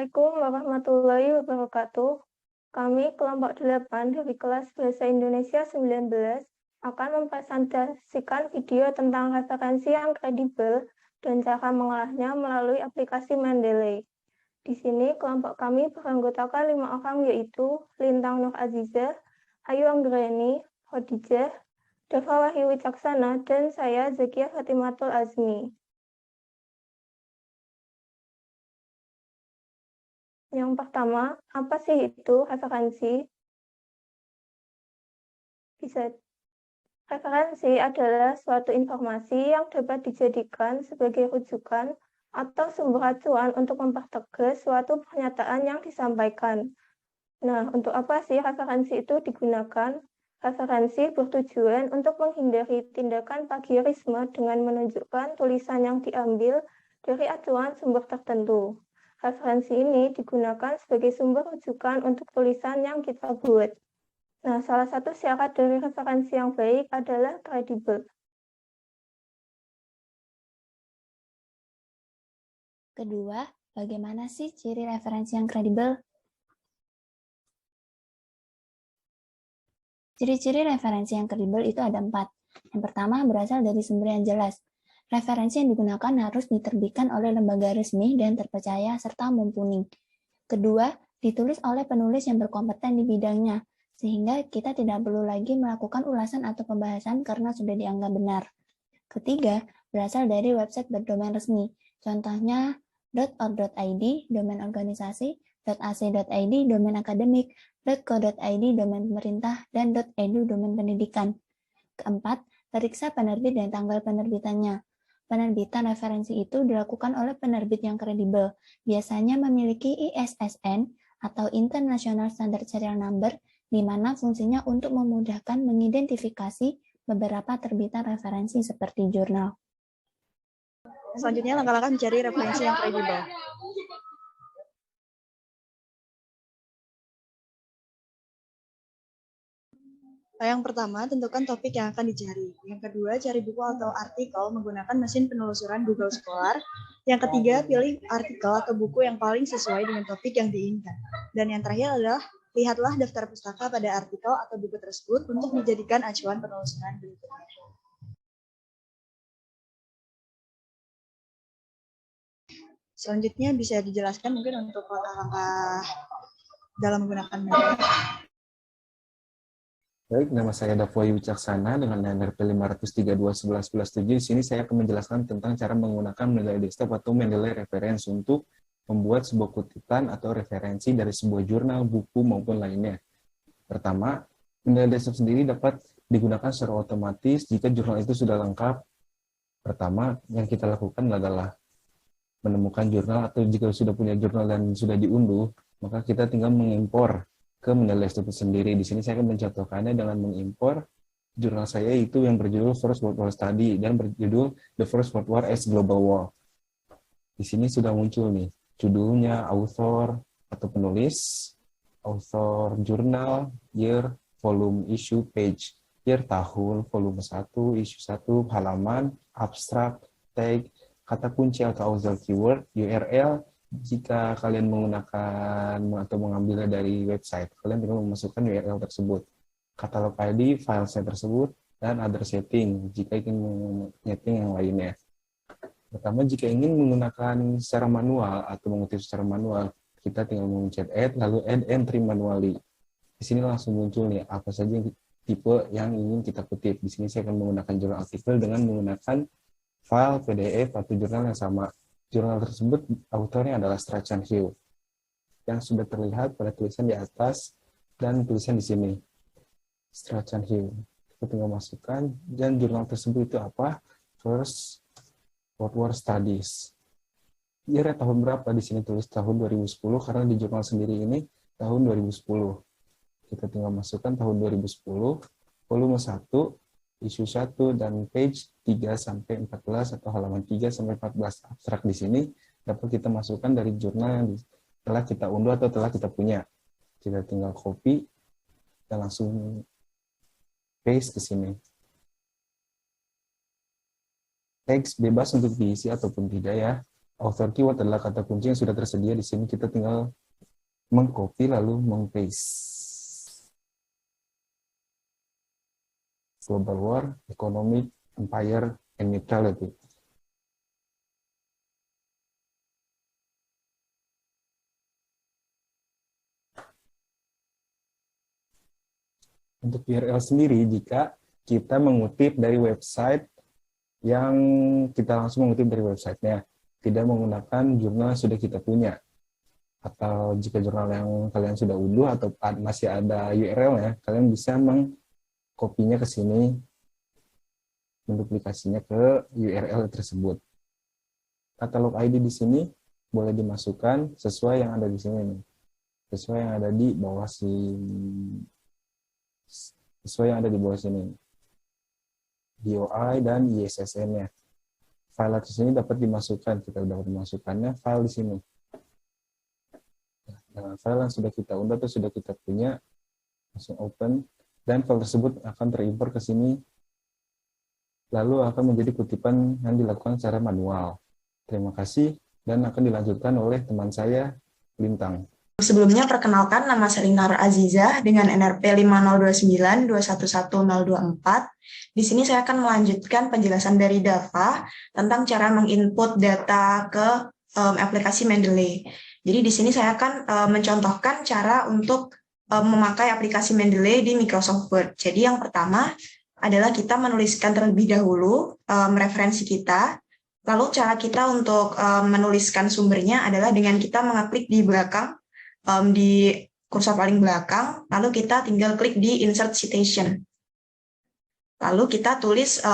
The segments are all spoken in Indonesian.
Assalamualaikum warahmatullahi wabarakatuh. Kami kelompok 8 dari kelas Bahasa Indonesia 19 akan mempresentasikan video tentang referensi yang kredibel dan cara mengolahnya melalui aplikasi Mendeley. Di sini kelompok kami beranggotakan 5 orang, yaitu Lintang Nur Azizah, Ayu Anggreni, Khadijah, Dava Wahyu Wicaksana, dan saya Zakia Fatimatul Azmi. Yang pertama, apa sih itu referensi? Referensi adalah suatu informasi yang dapat dijadikan sebagai rujukan atau sumber acuan untuk mempertegas suatu pernyataan yang disampaikan. Nah, untuk apa sih referensi itu digunakan? Referensi bertujuan untuk menghindari tindakan plagiarisme dengan menunjukkan tulisan yang diambil dari acuan sumber tertentu. Referensi ini digunakan sebagai sumber rujukan untuk tulisan yang kita buat. Nah, salah satu syarat dari referensi yang baik adalah kredibel. Kedua, bagaimana sih ciri referensi yang kredibel? Ciri-ciri referensi yang kredibel itu ada 4. Yang pertama, berasal dari sumber yang jelas. Referensi yang digunakan harus diterbitkan oleh lembaga resmi dan terpercaya serta mumpuni. Kedua, ditulis oleh penulis yang berkompeten di bidangnya, sehingga kita tidak perlu lagi melakukan ulasan atau pembahasan karena sudah dianggap benar. Ketiga, berasal dari website berdomain resmi, contohnya .org.id, domain organisasi, .ac.id, domain akademik, .co.id, domain pemerintah, dan .edu, domain pendidikan. Keempat, periksa penerbit dan tanggal penerbitannya. Penerbitan referensi itu dilakukan oleh penerbit yang kredibel, biasanya memiliki ISSN atau International Standard Serial Number, di mana fungsinya untuk memudahkan mengidentifikasi beberapa terbitan referensi seperti jurnal. Selanjutnya, langkah-langkah mencari referensi yang kredibel. Yang pertama, tentukan topik yang akan dicari. Yang kedua, cari buku atau artikel menggunakan mesin penelusuran Google Scholar. Yang ketiga, pilih artikel atau buku yang paling sesuai dengan topik yang diinginkan. Dan yang terakhir adalah, lihatlah daftar pustaka pada artikel atau buku tersebut untuk dijadikan acuan penelusuran berikutnya. Selanjutnya bisa dijelaskan mungkin untuk langkah-langkah dalam menggunakan Mendeley. Baik, nama saya Dava Wahyu Wicaksana dengan NRP 5321117. Di sini saya akan menjelaskan tentang cara menggunakan Mendeley Desktop atau Mendeley Reference untuk membuat sebuah kutipan atau referensi dari sebuah jurnal, buku, maupun lainnya. Pertama, Mendeley Desktop sendiri dapat digunakan secara otomatis jika jurnal itu sudah lengkap. Pertama, yang kita lakukan adalah menemukan jurnal, atau jika sudah punya jurnal dan sudah diunduh, maka kita tinggal mengimpor ke Mendeley Desktop sendiri. Di sini saya akan mencontohkannya dengan mengimpor jurnal saya itu yang berjudul First World War Study dan berjudul The First World War as Global War. Di sini sudah muncul nih judulnya, author atau penulis, author, jurnal, year, volume, issue, page, year, tahun, volume 1, issue 1, halaman, abstrak, tag, kata kunci atau auxiliary keyword, URL. Jika kalian menggunakan atau mengambilnya dari website, kalian tinggal memasukkan URL tersebut, katalog ID, file set tersebut, dan other setting jika ingin menyeting yang lainnya. Pertama, jika ingin menggunakan secara manual atau mengutip secara manual, kita tinggal mencet add, lalu add entry manually. Di sini langsung muncul nih apa saja tipe yang ingin kita kutip. Di sini saya akan menggunakan jurnal artikel dengan menggunakan file PDF atau jurnal yang sama. Jurnal tersebut autornya adalah Strachan Hill yang sudah terlihat pada tulisan di atas dan tulisan di sini. Strachan Hill. Kita tinggal masukkan, dan jurnal tersebut itu apa? First World War Studies. Year tahun berapa? Di sini tulis tahun 2010 karena di jurnal sendiri ini tahun 2010. Kita tinggal masukkan tahun 2010, volume 1, isu 1, dan page 3-14 atau halaman 3-14. Abstrak di sini dapat kita masukkan dari jurnal yang telah kita unduh atau telah kita punya. Kita tinggal copy dan langsung paste ke sini. Teks bebas untuk diisi ataupun tidak ya. Author keyword adalah kata kunci yang sudah tersedia di sini. Kita tinggal mengcopy lalu meng-paste. Global war, economic, empire, and neutrality. Untuk URL sendiri, jika kita mengutip dari website yang kita langsung mengutip dari websitenya, tidak menggunakan jurnal yang sudah kita punya. Atau jika jurnal yang kalian sudah unduh atau masih ada URL-nya, kalian bisa mengkopinya ke sini, menduplikasinya ke URL tersebut. Katalog ID di sini boleh dimasukkan sesuai yang ada di sini nih. Sesuai yang ada di bawah sini. Sesuai yang ada di bawah sini. DOI dan ISSN-nya. File atas ini dapat dimasukkan. Kita dapat memasukkannya file di sini. Dengan file yang sudah kita unduh atau sudah kita punya, langsung open. Dan file tersebut akan terimpor ke sini. Lalu akan menjadi kutipan yang dilakukan secara manual. Terima kasih. Dan akan dilanjutkan oleh teman saya, Lintang. Sebelumnya, perkenalkan, nama saya Lintang Azizah dengan NRP 50292111024. Di sini saya akan melanjutkan penjelasan dari Dava tentang cara menginput data ke aplikasi Mendeley. Jadi di sini saya akan mencontohkan cara untuk memakai aplikasi Mendeley di Microsoft Word. Jadi yang pertama adalah kita menuliskan terlebih dahulu referensi kita. Lalu cara kita untuk menuliskan sumbernya adalah dengan kita mengeklik di belakang, di kursor paling belakang, lalu kita tinggal klik di Insert Citation. Lalu kita tulis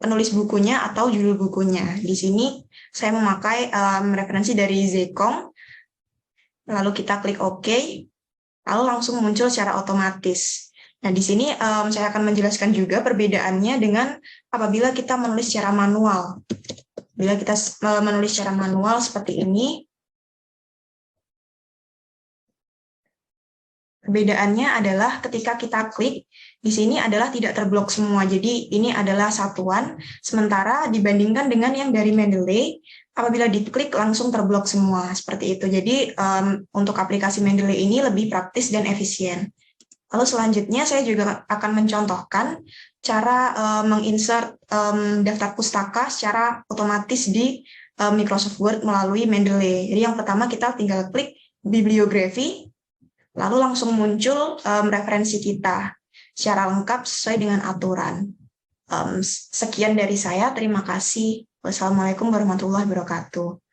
penulis bukunya atau judul bukunya. Di sini saya memakai referensi dari Zecong, lalu kita klik OK, lalu langsung muncul secara otomatis. Nah, di sini saya akan menjelaskan juga perbedaannya dengan apabila kita menulis secara manual. Bila kita menulis secara manual seperti ini, perbedaannya adalah ketika kita klik, di sini adalah tidak terblok semua. Jadi ini adalah satuan, sementara dibandingkan dengan yang dari Mendeley, apabila diklik langsung terblok semua, seperti itu. Jadi untuk aplikasi Mendeley ini lebih praktis dan efisien. Lalu selanjutnya saya juga akan mencontohkan cara menginsert daftar pustaka secara otomatis di Microsoft Word melalui Mendeley. Jadi yang pertama kita tinggal klik bibliografi, lalu langsung muncul referensi kita secara lengkap sesuai dengan aturan. Sekian dari saya, terima kasih. Wassalamualaikum warahmatullahi wabarakatuh.